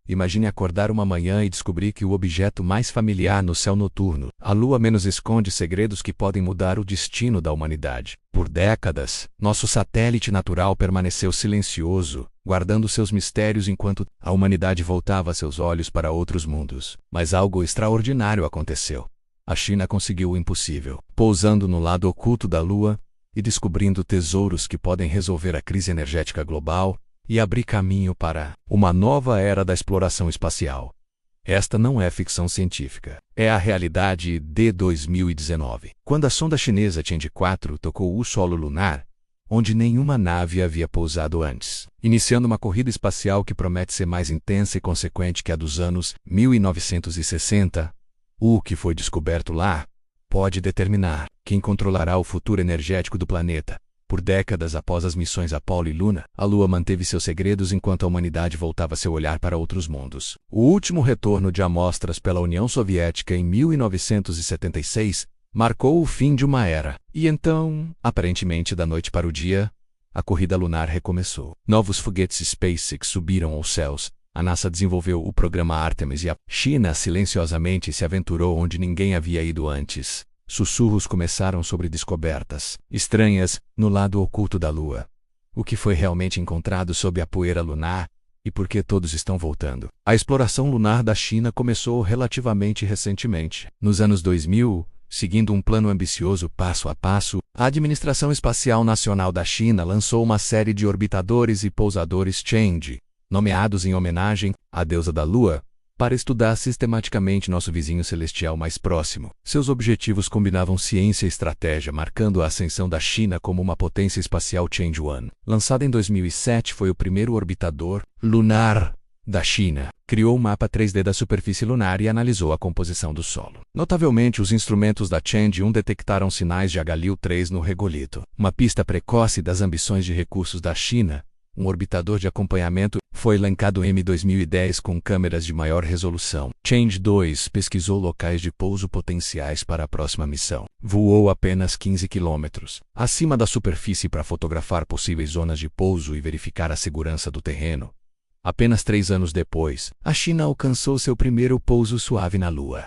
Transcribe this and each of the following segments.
Imagine acordar uma manhã e descobrir que o objeto mais familiar no céu noturno, a Lua, esconde segredos que podem mudar o destino da humanidade. Por décadas, nosso satélite natural permaneceu silencioso, guardando seus mistérios enquanto a humanidade voltava seus olhos para outros mundos. Mas algo extraordinário aconteceu. A China conseguiu o impossível, pousando no lado oculto da Lua e descobrindo tesouros que podem resolver a crise energética global e abrir caminho para uma nova era da exploração espacial. Esta não é ficção científica. É a realidade de 2019, quando a sonda chinesa Chang'e 4 tocou o solo lunar, onde nenhuma nave havia pousado antes, iniciando uma corrida espacial que promete ser mais intensa e consequente que a dos anos 1960. O que foi descoberto lá pode determinar quem controlará o futuro energético do planeta. Por décadas após as missões Apollo e Luna, a Lua manteve seus segredos enquanto a humanidade voltava seu olhar para outros mundos. O último retorno de amostras pela União Soviética em 1976 marcou o fim de uma era. E então, aparentemente da noite para o dia, a corrida lunar recomeçou. Novos foguetes SpaceX subiram aos céus, a NASA desenvolveu o programa Artemis e a China silenciosamente se aventurou onde ninguém havia ido antes. Sussurros começaram sobre descobertas estranhas no lado oculto da Lua. O que foi realmente encontrado sob a poeira lunar e por que todos estão voltando? A exploração lunar da China começou relativamente recentemente. Nos anos 2000, seguindo um plano ambicioso passo a passo, a Administração Espacial Nacional da China lançou uma série de orbitadores e pousadores Chang'e, nomeados em homenagem à deusa da Lua, para estudar sistematicamente nosso vizinho celestial mais próximo. Seus objetivos combinavam ciência e estratégia, marcando a ascensão da China como uma potência espacial. Chang'e 1, lançado em 2007, foi o primeiro orbitador lunar da China. Criou um mapa 3D da superfície lunar e analisou a composição do solo. Notavelmente, os instrumentos da Chang'e 1 detectaram sinais de Galil 3 no regolito, uma pista precoce das ambições de recursos da China. Um orbitador de acompanhamento foi lançado em 2010 com câmeras de maior resolução. Chang'e 2 pesquisou locais de pouso potenciais para a próxima missão. Voou apenas 15 quilômetros acima da superfície para fotografar possíveis zonas de pouso e verificar a segurança do terreno. Apenas 3 anos depois, a China alcançou seu primeiro pouso suave na Lua.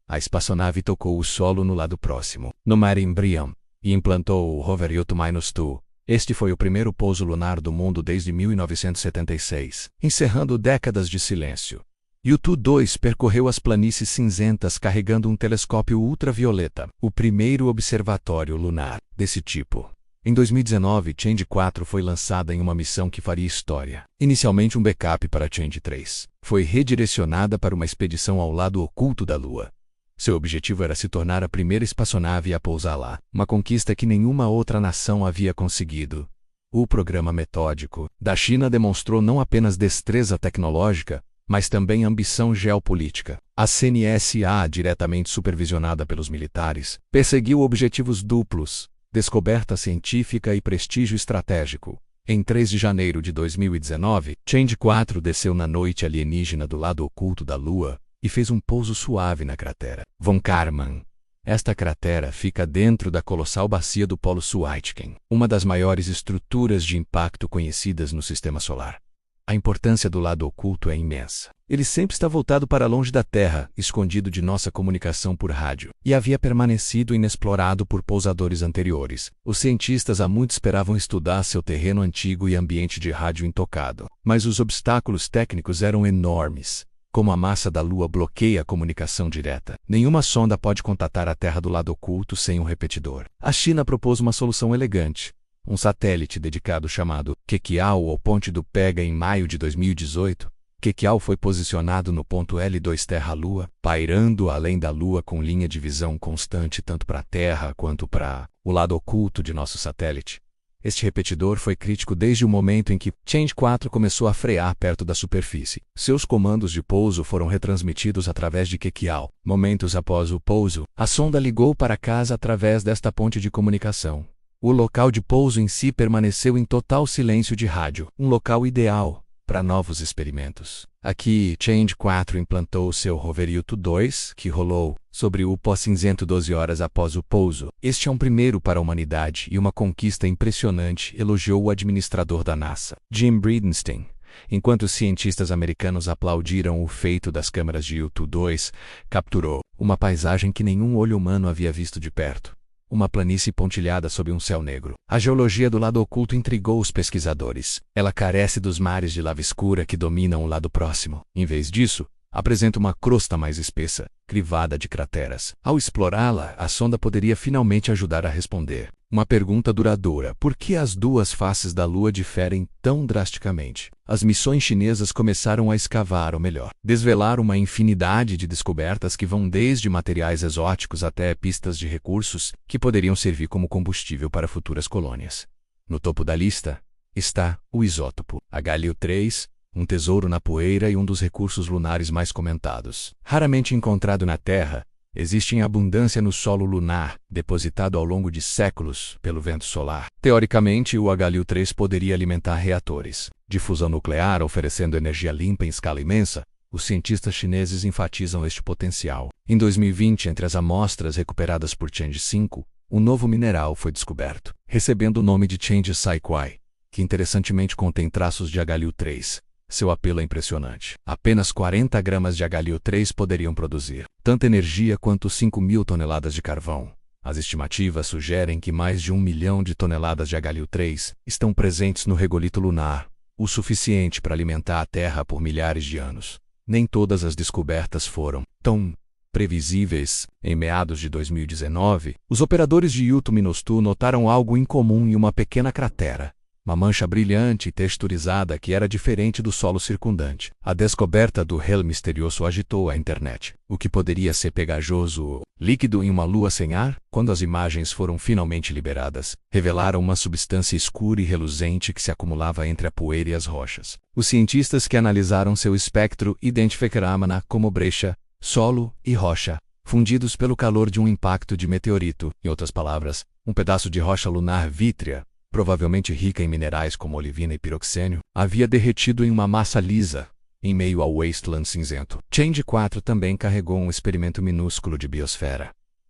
A espaçonave tocou o solo no lado próximo, no mar Embrion, e implantou o rover Yutu-2. Este foi o primeiro pouso lunar do mundo desde 1976, encerrando décadas de silêncio. Yutu-2 percorreu as planícies cinzentas carregando um telescópio ultravioleta, o primeiro observatório lunar desse tipo. Em 2019, Chang'e 4 foi lançada em uma missão que faria história. Inicialmente um backup para Chang'e 3, foi redirecionada para uma expedição ao lado oculto da Lua. Seu objetivo era se tornar a primeira espaçonave a pousar lá, uma conquista que nenhuma outra nação havia conseguido. O programa metódico da China demonstrou não apenas destreza tecnológica, mas também ambição geopolítica. A CNSA, diretamente supervisionada pelos militares, perseguiu objetivos duplos: descoberta científica e prestígio estratégico. Em 3 de janeiro de 2019, Chang'e 4 desceu na noite alienígena do lado oculto da Lua e fez um pouso suave na cratera Von Karman. Esta cratera fica dentro da colossal bacia do Polo Sul Aitken, uma das maiores estruturas de impacto conhecidas no Sistema Solar. A importância do lado oculto é imensa. Ele sempre está voltado para longe da Terra, escondido de nossa comunicação por rádio, e havia permanecido inexplorado por pousadores anteriores. Os cientistas há muito esperavam estudar seu terreno antigo e ambiente de rádio intocado, mas os obstáculos técnicos eram enormes. Como a massa da Lua bloqueia a comunicação direta, nenhuma sonda pode contatar a Terra do lado oculto sem um repetidor. A China propôs uma solução elegante: um satélite dedicado chamado Kekiao ou Ponte do Pega. Em maio de 2018, Kekiao foi posicionado no ponto L2 Terra-Lua, pairando além da Lua com linha de visão constante tanto para a Terra quanto para o lado oculto de nosso satélite. Este repetidor foi crítico desde o momento em que Chang'e 4 começou a frear perto da superfície. Seus comandos de pouso foram retransmitidos através de Kekiao. Momentos após o pouso, a sonda ligou para casa através desta ponte de comunicação. O local de pouso em si permaneceu em total silêncio de rádio, um local ideal para novos experimentos. Aqui, Chang'e 4 implantou seu rover Yutu-2, que rolou sobre o pó cinzento 12 horas após o pouso. Este é um primeiro para a humanidade e uma conquista impressionante, elogiou o administrador da NASA, Jim Bridenstine. Enquanto os cientistas americanos aplaudiram o feito das câmeras de Yutu-2, capturou uma paisagem que nenhum olho humano havia visto de perto. Uma planície pontilhada sob um céu negro. A geologia do lado oculto intrigou os pesquisadores. Ela carece dos mares de lava escura que dominam o lado próximo. Em vez disso, apresenta uma crosta mais espessa, crivada de crateras. Ao explorá-la, a sonda poderia finalmente ajudar a responder uma pergunta duradoura: por que as duas faces da Lua diferem tão drasticamente? As missões chinesas começaram a escavar, ou melhor, desvelar uma infinidade de descobertas que vão desde materiais exóticos até pistas de recursos que poderiam servir como combustível para futuras colônias. No topo da lista está o isótopo H-3, um tesouro na poeira e um dos recursos lunares mais comentados. Raramente encontrado na Terra, existe em abundância no solo lunar, depositado ao longo de séculos pelo vento solar. Teoricamente, o H-3 poderia alimentar reatores de fusão nuclear, oferecendo energia limpa em escala imensa. Os cientistas chineses enfatizam este potencial. Em 2020, entre as amostras recuperadas por Chang'e 5, um novo mineral foi descoberto, recebendo o nome de Chang'e Saikwai, que interessantemente contém traços de H-3. Seu apelo é impressionante. Apenas 40 gramas de H-3 poderiam produzir tanta energia quanto 5.000 toneladas de carvão. As estimativas sugerem que mais de 1 milhão de toneladas de H-3 estão presentes no regolito lunar, o suficiente para alimentar a Terra por milhares de anos. Nem todas as descobertas foram tão previsíveis. Em meados de 2019, os operadores de Yutu-2 notaram algo incomum em uma pequena cratera. Uma mancha brilhante e texturizada que era diferente do solo circundante. A descoberta do gel misterioso agitou a internet. O que poderia ser pegajoso líquido em uma lua sem ar? Quando as imagens foram finalmente liberadas, revelaram uma substância escura e reluzente que se acumulava entre a poeira e as rochas. Os cientistas que analisaram seu espectro identificaram-na como brecha, solo e rocha, fundidos pelo calor de um impacto de meteorito. Em outras palavras, um pedaço de rocha lunar vítrea, provavelmente rica em minerais como olivina e piroxênio, havia derretido em uma massa lisa, em meio ao wasteland cinzento. Chang'e 4 também carregou um experimento minúsculo de biosfera.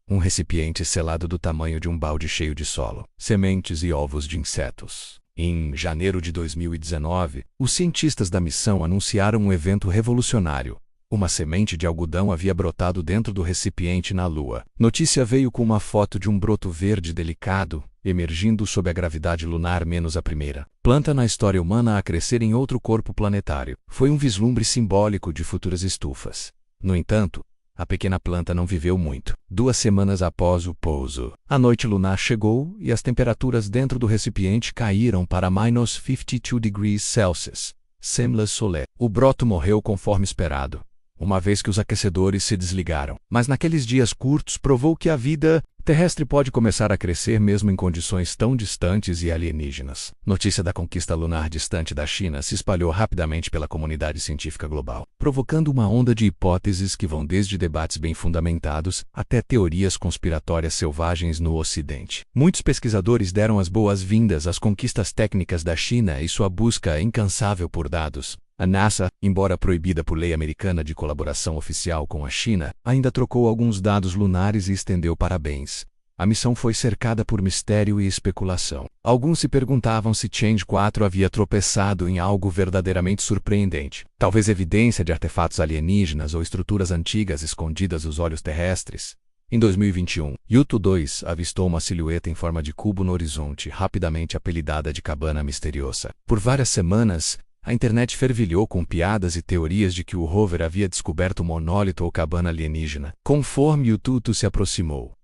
Um recipiente selado do tamanho de um balde cheio de solo, sementes e ovos de insetos. Em janeiro de 2019, os cientistas da missão anunciaram um evento revolucionário. Uma semente de algodão havia brotado dentro do recipiente na Lua. Notícia veio com uma foto de um broto verde delicado, emergindo sob a gravidade lunar menos a primeira planta na história humana a crescer em outro corpo planetário. Foi um vislumbre simbólico de futuras estufas. No entanto, a pequena planta não viveu muito. 2 semanas após o pouso, a noite lunar chegou e as temperaturas dentro do recipiente caíram para -52°C, semlas solaire. O broto morreu conforme esperado, uma vez que os aquecedores se desligaram. Mas naqueles dias curtos provou que a vida terrestre pode começar a crescer mesmo em condições tão distantes e alienígenas. Notícia da conquista lunar distante da China se espalhou rapidamente pela comunidade científica global, provocando uma onda de hipóteses que vão desde debates bem fundamentados até teorias conspiratórias selvagens no Ocidente. Muitos pesquisadores deram as boas-vindas às conquistas técnicas da China e sua busca incansável por dados. A NASA, embora proibida por lei americana de colaboração oficial com a China, ainda trocou alguns dados lunares e estendeu parabéns. A missão foi cercada por mistério e especulação. Alguns se perguntavam se Chang'e 4 havia tropeçado em algo verdadeiramente surpreendente. Talvez evidência de artefatos alienígenas ou estruturas antigas escondidas aos olhos terrestres. Em 2021, Yutu-2 avistou uma silhueta em forma de cubo no horizonte, rapidamente apelidada de Cabana Misteriosa. Por várias semanas, a internet fervilhou com piadas e teorias de que o rover havia descoberto um monólito ou cabana alienígena. Conforme Yutu-2 se aproximou,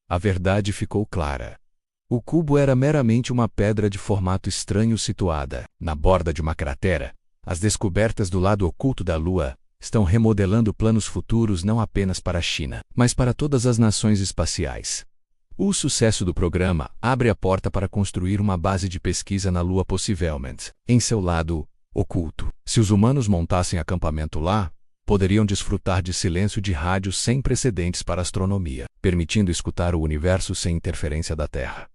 a verdade ficou clara. O cubo era meramente uma pedra de formato estranho situada na borda de uma cratera. As descobertas do lado oculto da Lua estão remodelando planos futuros não apenas para a China, mas para todas as nações espaciais. O sucesso do programa abre a porta para construir uma base de pesquisa na Lua, possivelmente em seu lado oculto. Se os humanos montassem acampamento lá, poderiam desfrutar de silêncio de rádio sem precedentes para a astronomia, permitindo escutar o universo sem interferência da Terra.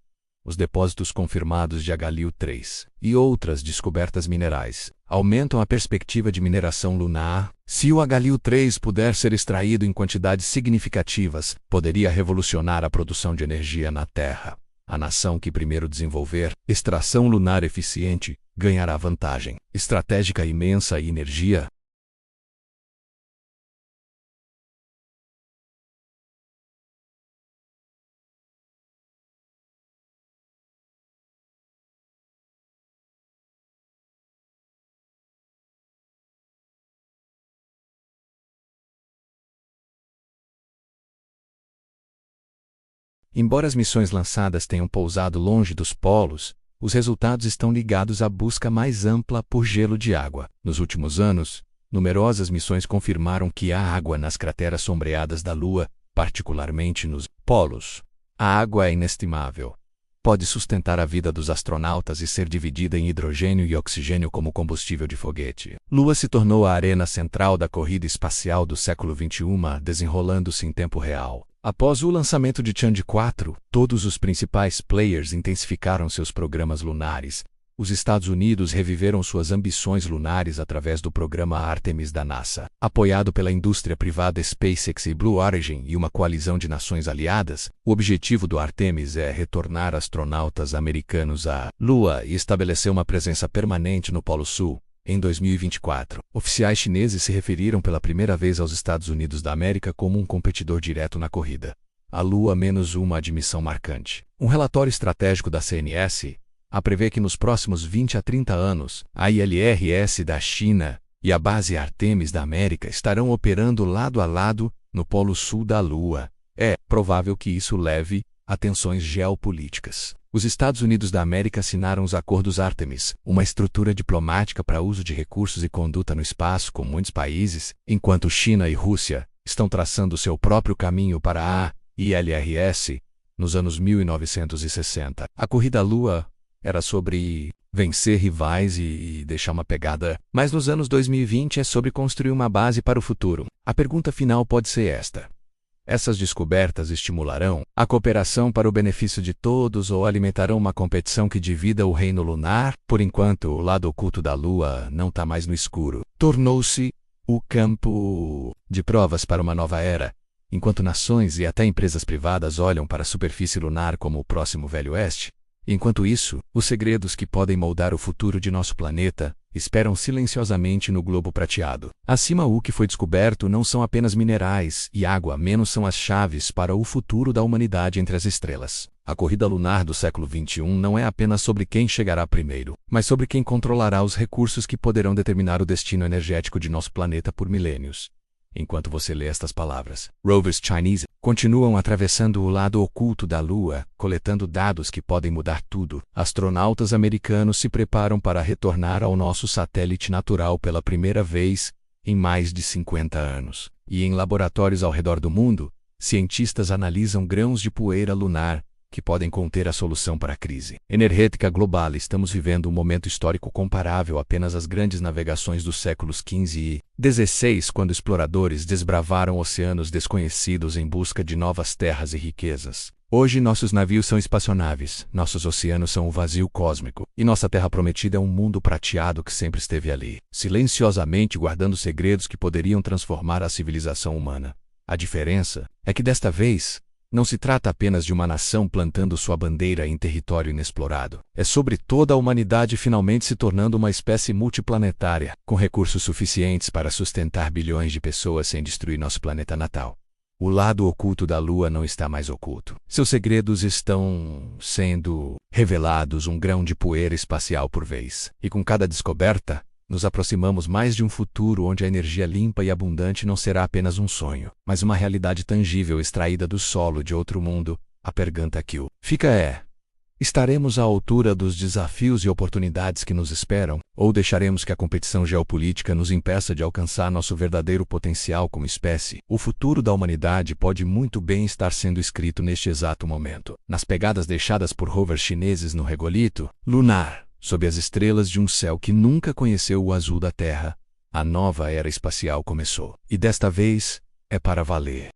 Os depósitos confirmados de H-3 e outras descobertas minerais aumentam a perspectiva de mineração lunar. Se o H-3 puder ser extraído em quantidades significativas, poderia revolucionar a produção de energia na Terra. A nação que primeiro desenvolver extração lunar eficiente ganhará vantagem estratégica imensa e energia. Embora as missões lançadas tenham pousado longe dos polos, os resultados estão ligados à busca mais ampla por gelo de água. Nos últimos anos, numerosas missões confirmaram que há água nas crateras sombreadas da Lua, particularmente nos polos. A água é inestimável. Pode sustentar a vida dos astronautas e ser dividida em hidrogênio e oxigênio como combustível de foguete. Lua se tornou a arena central da corrida espacial do século XXI, desenrolando-se em tempo real. Após o lançamento de Chandrayaan 4, todos os principais players intensificaram seus programas lunares. Os Estados Unidos reviveram suas ambições lunares através do programa Artemis da NASA. Apoiado pela indústria privada SpaceX e Blue Origin e uma coalizão de nações aliadas, o objetivo do Artemis é retornar astronautas americanos à Lua e estabelecer uma presença permanente no Polo Sul. Em 2024, oficiais chineses se referiram pela primeira vez aos Estados Unidos da América como um competidor direto na corrida. A Lua menos uma admissão marcante. Um relatório estratégico da CNS prevê que nos próximos 20 a 30 anos, a ILRS da China e a base Artemis da América estarão operando lado a lado no Polo Sul da Lua. É provável que isso leve a tensões geopolíticas. Os Estados Unidos da América assinaram os Acordos Artemis, uma estrutura diplomática para uso de recursos e conduta no espaço com muitos países, enquanto China e Rússia estão traçando seu próprio caminho para a ILRS. Nos anos 1960, a corrida à Lua era sobre vencer rivais e deixar uma pegada, mas nos anos 2020 é sobre construir uma base para o futuro. A pergunta final pode ser esta: essas descobertas estimularão a cooperação para o benefício de todos ou alimentarão uma competição que divida o reino lunar? Por enquanto, o lado oculto da Lua não está mais no escuro. Tornou-se o campo de provas para uma nova era, enquanto nações e até empresas privadas olham para a superfície lunar como o próximo Velho Oeste. Enquanto isso, os segredos que podem moldar o futuro de nosso planeta esperam silenciosamente no globo prateado. Acima, o que foi descoberto não são apenas minerais e água, menos são as chaves para o futuro da humanidade entre as estrelas. A corrida lunar do século XXI não é apenas sobre quem chegará primeiro, mas sobre quem controlará os recursos que poderão determinar o destino energético de nosso planeta por milênios. Enquanto você lê estas palavras, rovers chineses continuam atravessando o lado oculto da Lua, coletando dados que podem mudar tudo. Astronautas americanos se preparam para retornar ao nosso satélite natural pela primeira vez em mais de 50 anos. E em laboratórios ao redor do mundo, cientistas analisam grãos de poeira lunar que podem conter a solução para a crise energética global. Estamos vivendo um momento histórico comparável apenas às grandes navegações dos séculos XV e XVI, quando exploradores desbravaram oceanos desconhecidos em busca de novas terras e riquezas. Hoje nossos navios são espaçonaves, nossos oceanos são o vazio cósmico, e nossa terra prometida é um mundo prateado que sempre esteve ali, silenciosamente guardando segredos que poderiam transformar a civilização humana. A diferença é que desta vez, não se trata apenas de uma nação plantando sua bandeira em território inexplorado. É sobre toda a humanidade finalmente se tornando uma espécie multiplanetária, com recursos suficientes para sustentar bilhões de pessoas sem destruir nosso planeta natal. O lado oculto da Lua não está mais oculto. Seus segredos estão sendo revelados um grão de poeira espacial por vez. E com cada descoberta, nos aproximamos mais de um futuro onde a energia limpa e abundante não será apenas um sonho, mas uma realidade tangível extraída do solo de outro mundo. A pergunta que fica é: estaremos à altura dos desafios e oportunidades que nos esperam, ou deixaremos que a competição geopolítica nos impeça de alcançar nosso verdadeiro potencial como espécie? O futuro da humanidade pode muito bem estar sendo escrito neste exato momento, nas pegadas deixadas por rovers chineses no regolito lunar. Sob as estrelas de um céu que nunca conheceu o azul da Terra, a nova era espacial começou. E desta vez, é para valer.